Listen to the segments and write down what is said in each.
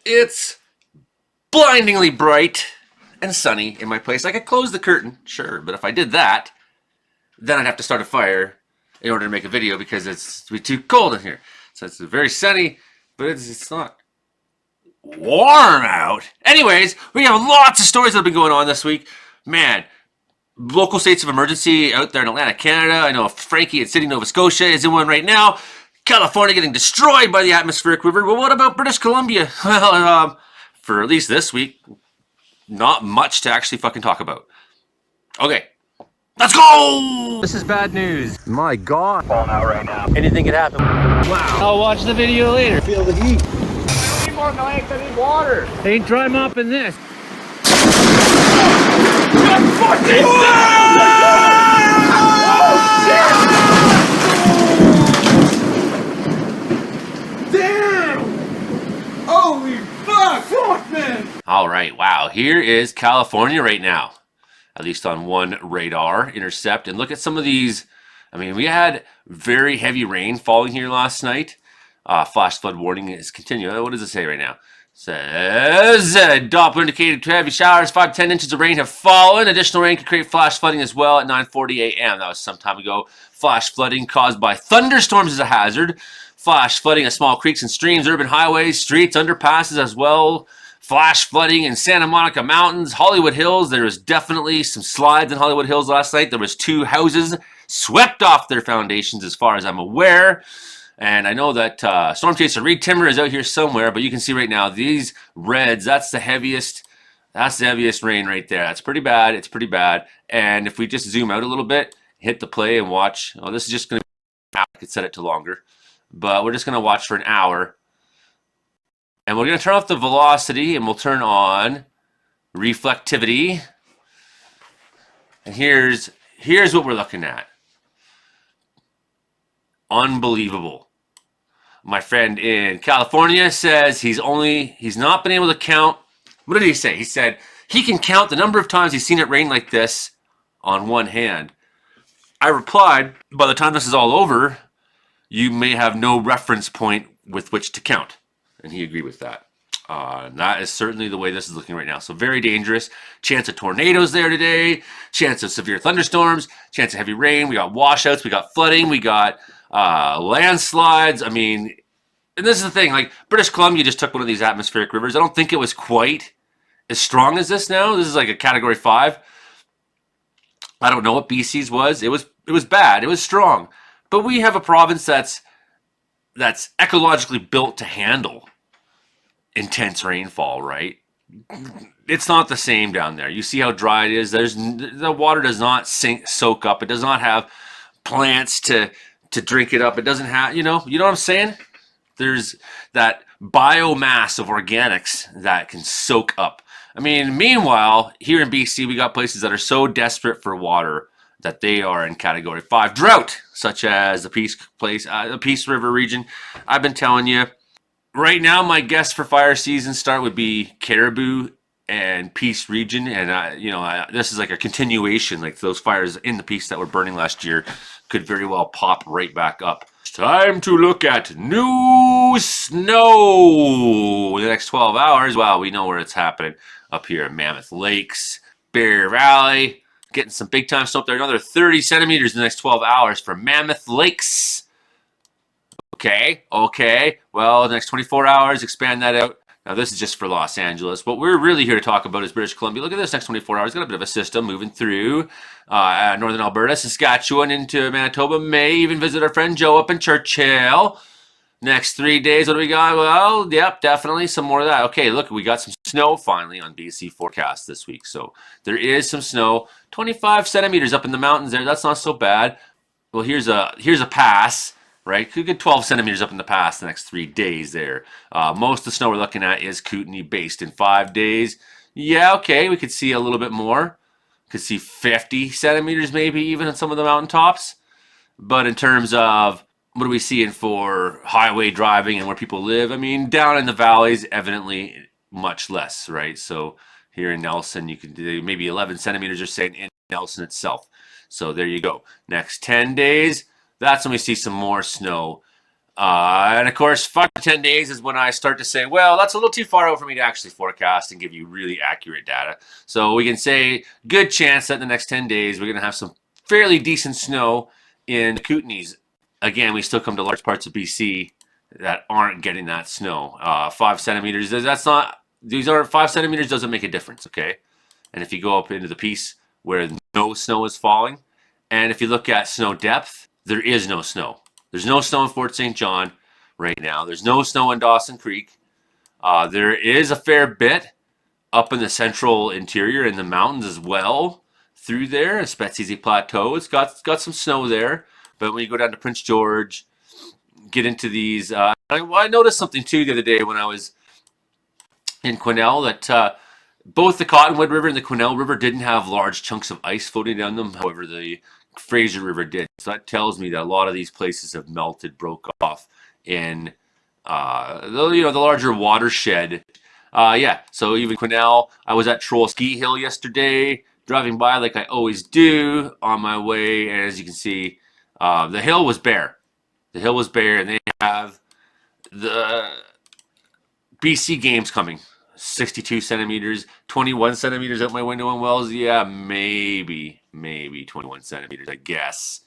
It's blindingly bright and sunny in my place. I could close the curtain, sure, but if I did that, then I'd have to start a fire in order to make a video because it's too cold in here. So it's very sunny, but it's not warm out. Anyways, we have lots of stories that have been going on this week. Man, local states of emergency out there in Atlantic, Canada. I know Frankie in Sydney, Nova Scotia is in one right now. California getting destroyed by the atmospheric river. Well, what about British Columbia? Well, for at least this week, not much to actually fucking talk about. Okay, let's go! This is bad news. My God. Falling out right now. Anything could happen. Wow. I'll watch the video later. Feel the heat. I need more legs. I need water. Ain't dry mopping this. Holy fuck! Fuck, man! All right, wow. Here is California right now, at least on one radar intercept. And look at some of these. I mean, we had very heavy rain falling here last night. Flash flood warning is continuing. What does it say right now? It says Doppler indicated heavy showers, 5 to 10 inches of rain have fallen. Additional rain could create flash flooding as well at 9:40 a.m. That was some time ago. Flash flooding caused by thunderstorms is a hazard. Flash flooding of small creeks and streams, urban highways, streets, underpasses as well. Flash flooding in Santa Monica Mountains, Hollywood Hills. There was definitely some slides in Hollywood Hills last night. There was 2 houses swept off their foundations as far as I'm aware. And I know that Storm Chaser Reed Timmer is out here somewhere, but you can see right now these reds, that's the heaviest rain right there. That's pretty bad. It's pretty bad. And if we just zoom out a little bit, hit the play and watch. Oh, this is just going to be, I could set it to longer. But we're just going to watch for an hour. And we're going to turn off the velocity and we'll turn on reflectivity. And here's what we're looking at. Unbelievable. My friend in California says he's not been able to count. What did he say? He said he can count the number of times he's seen it rain like this on one hand. I replied, by the time this is all over, you may have no reference point with which to count. And he agreed with that. That is certainly the way this is looking right now. So very dangerous. Chance of tornadoes there today. Chance of severe thunderstorms. Chance of heavy rain. We got washouts. We got flooding. We got landslides. I mean, and this is the thing. Like, British Columbia just took one of these atmospheric rivers. I don't think it was quite as strong as this now. This is like a Category 5. I don't know what BC's was. It was bad. It was strong. But we have a province that's ecologically built to handle intense rainfall, right? It's not the same down there. You see how dry it is. The water does not soak up. It does not have plants to drink it up. It doesn't have, you know what I'm saying? There's that biomass of organics that can soak up. I mean, meanwhile, here in BC, we got places that are so desperate for water that they are in Category 5 drought, such as the Peace River region. I've been telling you, right now, my guess for fire season start would be Caribou and Peace region, and this is like a continuation. Like those fires in the Peace that were burning last year could very well pop right back up. It's time to look at new snow in the next 12 hours. Well, we know where it's happening up here in Mammoth Lakes, Bear Valley. Getting some big time snow up there. Another 30 centimeters in the next 12 hours for Mammoth Lakes. Okay. Well, the next 24 hours, expand that out. Now, this is just for Los Angeles. What we're really here to talk about is British Columbia. Look at this next 24 hours. Got a bit of a system moving through northern Alberta, Saskatchewan, into Manitoba. May even visit our friend Joe up in Churchill. Next 3 days, what do we got? Well, yep, definitely some more of that. Okay, look, we got some snow finally on BC forecast this week. So there is some snow. 25 centimeters up in the mountains there. That's not so bad. Well, here's a pass, right? Could get 12 centimeters up in the pass the next 3 days there. Most of the snow we're looking at is Kootenay based in 5 days. Yeah, okay, we could see a little bit more. Could see 50 centimeters maybe even on some of the mountaintops. But in terms of what are we seeing for highway driving and where people live? I mean, down in the valleys, evidently much less, right? So here in Nelson, you can do maybe 11 centimeters or saying in Nelson itself. So there you go. Next 10 days, that's when we see some more snow. And of course, 5 to 10 days is when I start to say, well, that's a little too far out for me to actually forecast and give you really accurate data. So we can say, good chance that in the next 10 days, we're going to have some fairly decent snow in the Kootenays. Again, we still come to large parts of BC that aren't getting that snow. 5 centimeters, that's not, these are 5 centimeters doesn't make a difference, okay? And if you go up into the piece where no snow is falling, and if you look at snow depth, there is no snow. There's no snow in Fort St. John right now. There's no snow in Dawson Creek. There is a fair bit up in the central interior in the mountains as well through there. Spetzizi Plateau, it's got some snow there. But when you go down to Prince George, get into these, I noticed something too the other day when I was in Quesnel that both the Cottonwood River and the Quesnel River didn't have large chunks of ice floating down them. However, the Fraser River did. So that tells me that a lot of these places have melted, broke off in the larger watershed. Yeah, so even Quesnel, I was at Troll Ski Hill yesterday, driving by like I always do on my way, and as you can see, the hill was bare. The hill was bare, and they have the BC Games coming. 62 centimeters, 21 centimeters out my window in Wells. Yeah, maybe 21 centimeters, I guess.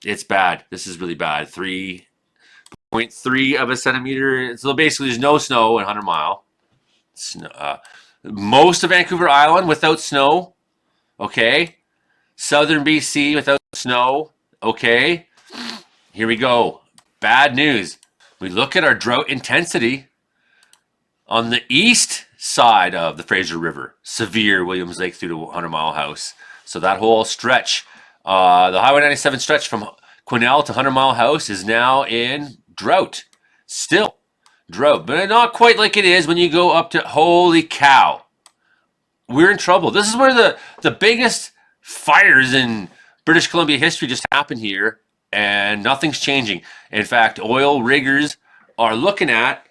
It's bad. This is really bad. 3.3 of a centimeter. So basically, there's no snow in 100 Mile. Most of Vancouver Island without snow. Okay. Southern BC without snow. Okay. Here we go. Bad news. We look at our drought intensity. On the east side of the Fraser River, severe Williams Lake through to 100 Mile House. So that whole stretch, the Highway 97 stretch from Quesnel to 100 Mile House is now in drought. Still drought, but not quite like it is when you go up to, holy cow, we're in trouble. This is where the biggest fires in British Columbia history just happened here, and nothing's changing. In fact, oil riggers are looking at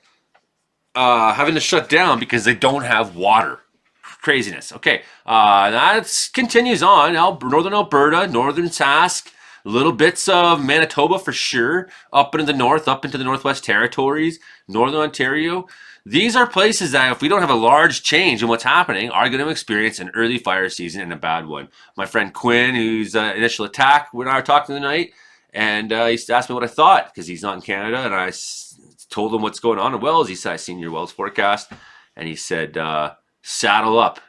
having to shut down because they don't have water. Craziness. Okay, that continues on. Northern Alberta, Northern Sask, little bits of Manitoba for sure, up into the north, up into the Northwest Territories, Northern Ontario. These are places that, if we don't have a large change in what's happening, are going to experience an early fire season and a bad one. My friend Quinn, who's Initial Attack, when I were talking tonight, and he asked me what I thought because he's not in Canada, and I told him what's going on in Wells. He said, I seen your Wells forecast, and he said, saddle up,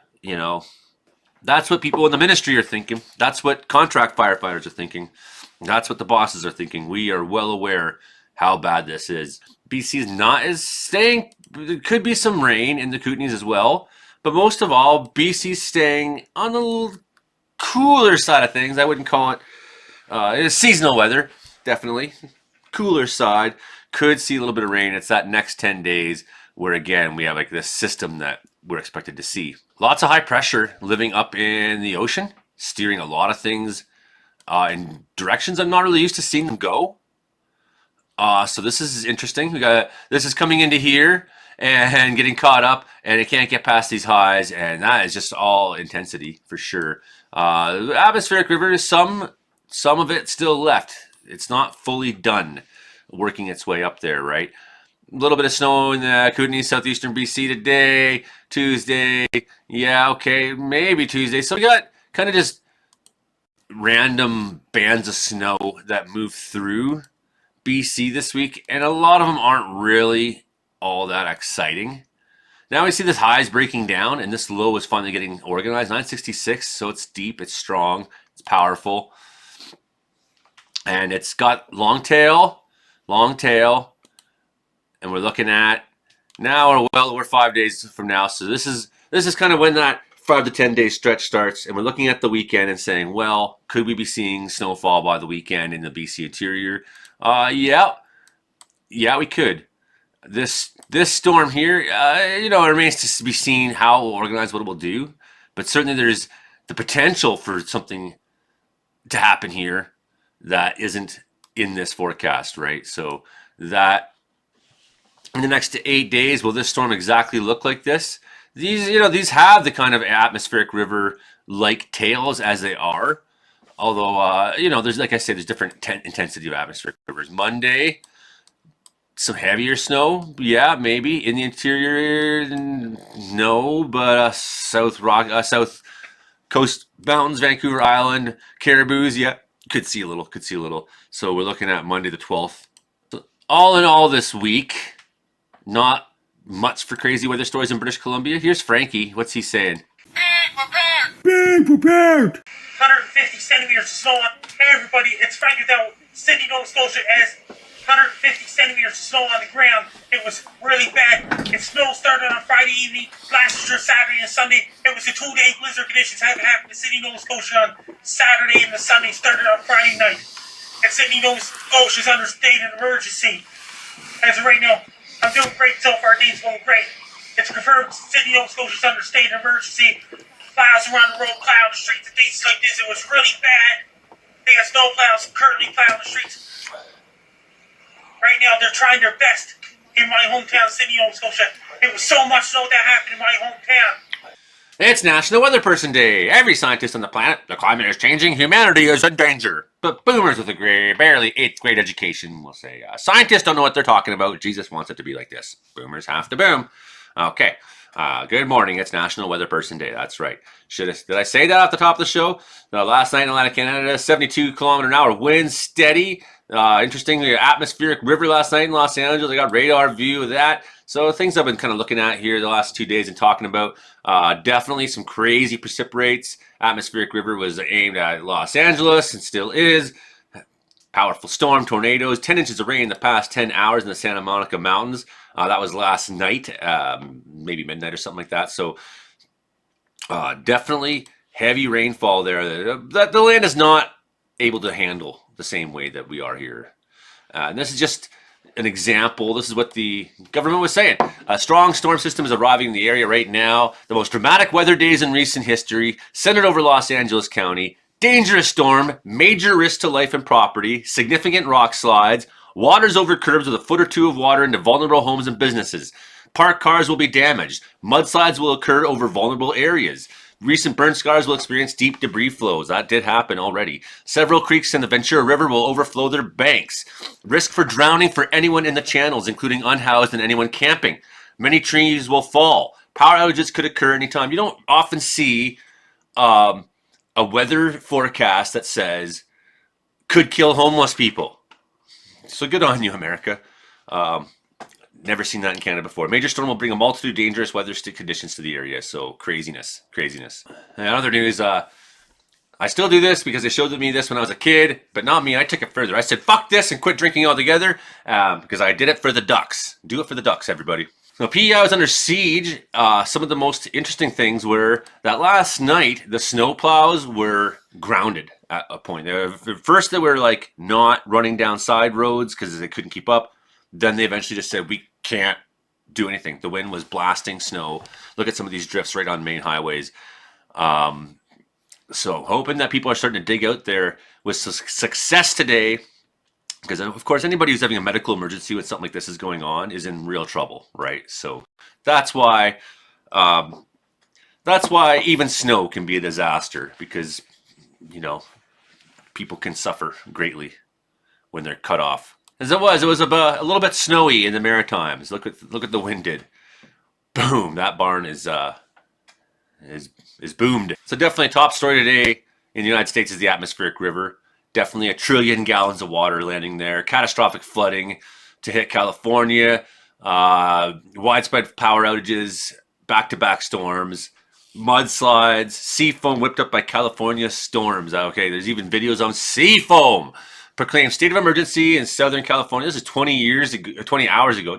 That's what people in the ministry are thinking. That's what contract firefighters are thinking. That's what the bosses are thinking. We are well aware how bad this is. BC is not as staying. There could be some rain in the Kootenays as well, but most of all, BC's staying on the little cooler side of things. I wouldn't call it it's seasonal weather, definitely. Cooler side. Could see a little bit of rain. It's that next 10 days where, again, we have like this system that we're expected to see. Lots of high pressure living up in the ocean, steering a lot of things in directions I'm not really used to seeing them go. So this is interesting. This is coming into here and getting caught up, and it can't get past these highs, and that is just all intensity for sure. The atmospheric river is some of it still left. It's not fully done working its way up there, right? A little bit of snow in the Kootenays, southeastern BC today, Tuesday. Yeah, okay, maybe Tuesday. So we got kind of just random bands of snow that move through BC this week, and a lot of them aren't really all that exciting. Now we see this highs breaking down, and this low is finally getting organized. 966, so it's deep, it's strong, it's powerful, and it's got long tail, and we're looking at now. We're 5 days from now, so this is kind of when that 5 to 10 day stretch starts, and we're looking at the weekend and saying, well, could we be seeing snowfall by the weekend in the BC interior? Yeah, we could. This storm here, it remains to be seen how organized what it will do, but certainly there's the potential for something to happen here that isn't in this forecast, right? So that in the next 8 days, will this storm exactly look like this? These have the kind of atmospheric river like tails as they are. Although, there's, like I said, there's different intensity of atmospheric rivers. Monday, some heavier snow, yeah, maybe in the interior, no, but south coast mountains, Vancouver Island, Caribou's, yeah, could see a little. So we're looking at Monday the 12th. So all in all, this week, not much for crazy weather stories in British Columbia. Here's Frankie. What's he saying? Be prepared! 150 centimeters of snow on. Hey everybody, it's Frank Adele, Sydney, Nova Scotia, as 150 centimeters of snow on the ground. It was really bad. It snow started on Friday evening, lasted through Saturday and Sunday. It was a 2-day blizzard conditions haven't happened to Sydney, Nova Scotia on Saturday and the Sunday, started on Friday night. And Sydney, Nova Scotia is under state of emergency. As of right now, I'm doing great so far, day's going great. It's confirmed Sydney, Nova Scotia is under state of emergency. Plows around the road, plowing the streets. The days like this, it was really bad. They got snow plows currently plowing the streets. Right now, they're trying their best in my hometown, Sydney, Nova Scotia. It was so much snow that happened in my hometown. It's National Weather Person Day. Every scientist on the planet, the climate is changing, humanity is in danger. But boomers with a barely 8th grade education will say, scientists don't know what they're talking about. Jesus wants it to be like this. Boomers have to boom. Okay. Good morning. It's National Weather Person Day. That's right. Did I say that off the top of the show? Last night in Atlantic Canada, 72-kilometer-an-hour wind, steady. Interestingly, atmospheric river last night in Los Angeles. I got radar view of that. So things I've been kind of looking at here the last 2 days and talking about. Definitely some crazy precipitates. Atmospheric river was aimed at Los Angeles and still is. Powerful storm, tornadoes, 10 inches of rain in the past 10 hours in the Santa Monica Mountains. That was last night, maybe midnight or something like that. So definitely heavy rainfall there. The land is not able to handle the same way that we are here. And this is just an example. This is what the government was saying. A strong storm system is arriving in the area right now. The most dramatic weather days in recent history, centered over Los Angeles County. Dangerous storm, major risk to life and property, significant rock slides, waters over curbs with a foot or two of water into vulnerable homes and businesses. Parked cars will be damaged. Mudslides will occur over vulnerable areas. Recent burn scars will experience deep debris flows. That did happen already. Several creeks in the Ventura River will overflow their banks. Risk for drowning for anyone in the channels, including unhoused and anyone camping. Many trees will fall. Power outages could occur anytime. You don't often see a weather forecast that says could kill homeless people. So good on you, America. Never seen that in Canada before. Major storm will bring a multitude of dangerous weather conditions to the area. So craziness. And other news, I still do this because they showed me this when I was a kid, but not me. I took it further. I said, fuck this and quit drinking altogether because I did it for the Ducks. Do it for the Ducks, everybody. So PEI was under siege. Some of the most interesting things were that last night, the snow plows were grounded at a point. First, they were like not running down side roads because they couldn't keep up. Then they eventually just said, we can't do anything. The wind was blasting snow. Look at some of these drifts right on main highways. So hoping that people are starting to dig out there with success today. Because, of course, anybody who's having a medical emergency when something like this is going on is in real trouble, right? So that's why even snow can be a disaster because, people can suffer greatly when they're cut off. As it was a little bit snowy in the Maritimes. Look at the wind did. Boom! That barn is boomed. So definitely a top story today in the United States is the atmospheric river. Definitely 1 trillion gallons of water landing there. Catastrophic flooding to hit California. Widespread power outages. Back-to-back storms. Mudslides. Sea foam whipped up by California storms. Okay, there's even videos on sea foam. Proclaimed state of emergency in Southern California. This is 20 hours ago.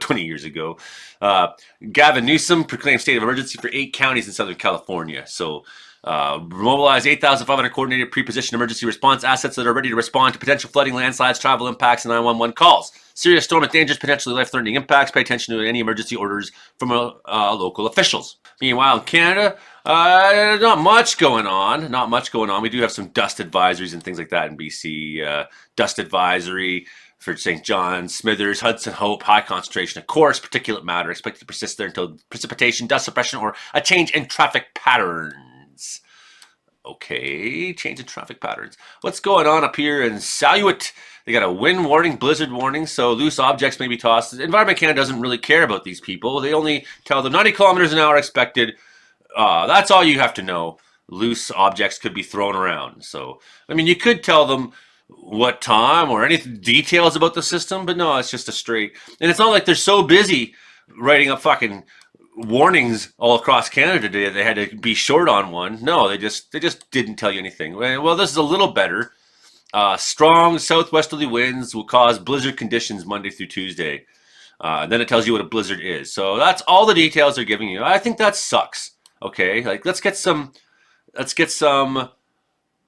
Gavin Newsom proclaimed state of emergency for 8 counties in Southern California. So mobilize 8,500 coordinated pre-positioned emergency response assets that are ready to respond to potential flooding, landslides, travel impacts, and 911 calls. Serious storm with dangerous, potentially life-threatening impacts. Pay attention to any emergency orders from local officials. Meanwhile, in Canada, not much going on. We do have some dust advisories and things like that in BC. Dust advisory for St. John, Smithers, Hudson Hope, high concentration of coarse particulate matter expected to persist there until precipitation, dust suppression, or a change in traffic patterns. Okay, change in traffic patterns. What's going on up here in Saluit? They got a wind warning, blizzard warning, so loose objects may be tossed. Environment Canada doesn't really care about these people. They only tell them 90 kilometers an hour expected. That's all you have to know. Loose objects could be thrown around. So, I mean, you could tell them what time or any details about the system, but no, it's just a straight. And it's not like they're so busy writing up fucking warnings all across Canada today they had to be short on one. No, they just didn't tell you anything. Well, this is a little better. Strong southwesterly winds will cause blizzard conditions Monday through Tuesday. Then it tells you what a blizzard is. So that's all the details they're giving you. I think that sucks. Okay, like let's get some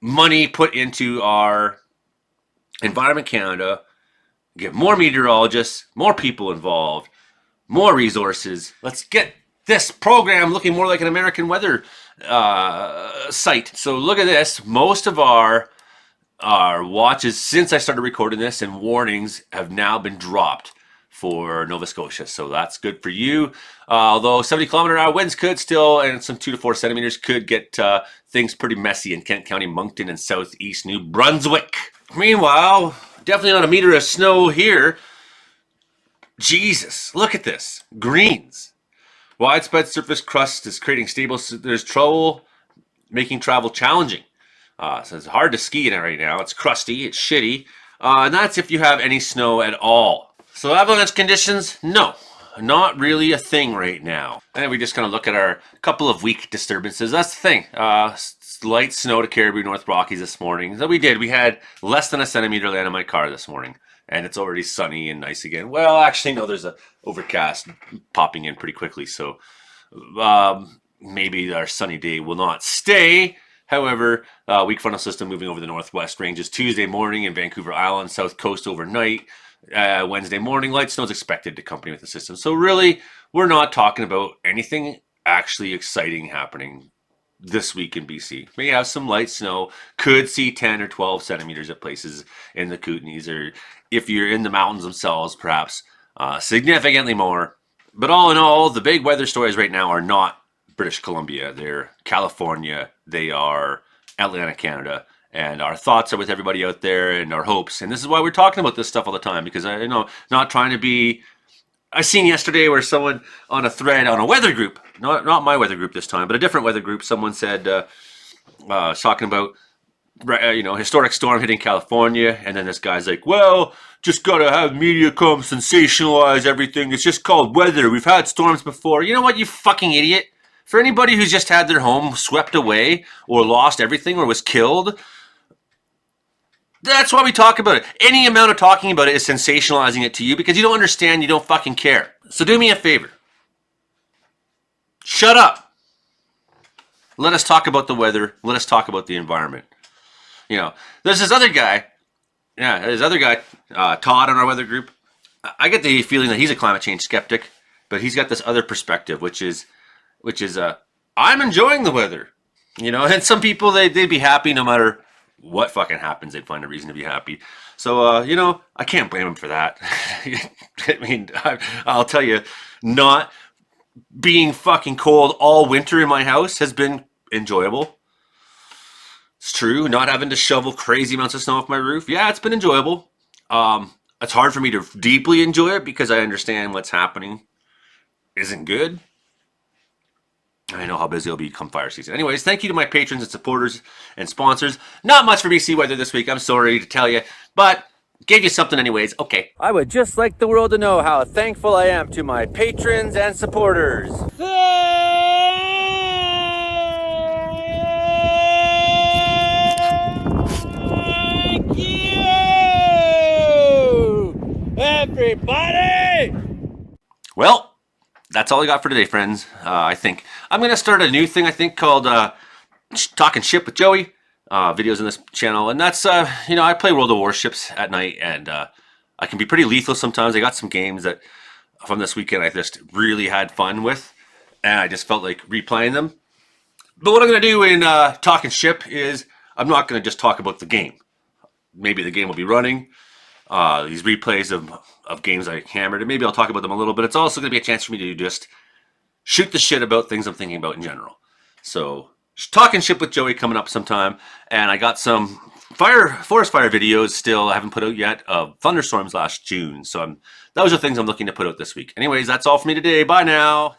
money put into our Environment Canada. Get more meteorologists, more people involved, more resources. Let's get this program looking more like an American weather site. So look at this. Most of our watches since I started recording this and warnings have now been dropped for Nova Scotia. So that's good for you. Although 70-kilometer-hour winds could still, and some 2 to 4 centimeters could get things pretty messy in Kent County, Moncton, and southeast New Brunswick. Meanwhile, definitely not a meter of snow here. Jesus, look at this. Greens. Widespread surface crust is creating stable. There's trouble making travel challenging. So it's hard to ski in it right now. It's crusty. It's shitty. And that's if you have any snow at all. So avalanche conditions? No, not really a thing right now. And we just kind of look at our couple of weak disturbances. That's the thing. Light snow to Caribou, North Rockies this morning. So we did. We had less than a centimeter land on my car this morning. And it's already sunny and nice again. Well, actually, no, there's a overcast popping in pretty quickly. So maybe our sunny day will not stay. However, weak frontal system moving over the northwest ranges Tuesday morning in Vancouver Island, south coast overnight. Wednesday morning, light snow is expected to accompany with the system. So really, we're not talking about anything actually exciting happening this week in BC. May have some light snow, could see 10 or 12 centimeters at places in the Kootenays, or if you're in the mountains themselves, perhaps significantly more. But all in all, the big weather stories right now are not British Columbia. They're California. They are Atlantic Canada. And our thoughts are with everybody out there and our hopes. And this is why we're talking about this stuff all the time, because I not trying to be. I seen yesterday where someone on a thread on a weather group, not my weather group this time, but a different weather group, someone said, talking about, historic storm hitting California. And then this guy's like, well, just got to have media come sensationalize everything. It's just called weather. We've had storms before. You know what, you fucking idiot? For anybody who's just had their home swept away or lost everything or was killed, that's why we talk about it. Any amount of talking about it is sensationalizing it to you because you don't understand, you don't fucking care. So do me a favor. Shut up. Let us talk about the weather. Let us talk about the environment. There's this other guy. Todd on our weather group. I get the feeling that he's a climate change skeptic, but he's got this other perspective, which is I'm enjoying the weather. And some people, they'd be happy no matter what fucking happens. They'd find a reason to be happy. So, I can't blame him for that. I mean, I'll tell you, not being fucking cold all winter in my house has been enjoyable. It's true. Not having to shovel crazy amounts of snow off my roof. Yeah, it's been enjoyable. It's hard for me to deeply enjoy it because I understand what's happening isn't good. I know how busy it'll be come fire season. Anyways, thank you to my patrons and supporters and sponsors. Not much for BC weather this week, I'm sorry to tell you, but gave you something anyways. Okay. I would just like the world to know how thankful I am to my patrons and supporters. Thank you, everybody! Well, that's all I got for today, friends. I think I'm going to start a new thing, called Talking Ship with Joey. Videos on this channel. And that's, I play World of Warships at night, and I can be pretty lethal sometimes. I got some games that from this weekend I just really had fun with, and I just felt like replaying them. But what I'm going to do in Talking Ship is I'm not going to just talk about the game. Maybe the game will be running. These replays of games I hammered, and maybe I'll talk about them a little bit. It's also going to be a chance for me to just shoot the shit about things I'm thinking about in general. So talking ship with Joey coming up sometime, and I got some forest fire videos still I haven't put out yet of thunderstorms last June. So those are things I'm looking to put out this week. Anyways, that's all for me today. Bye now.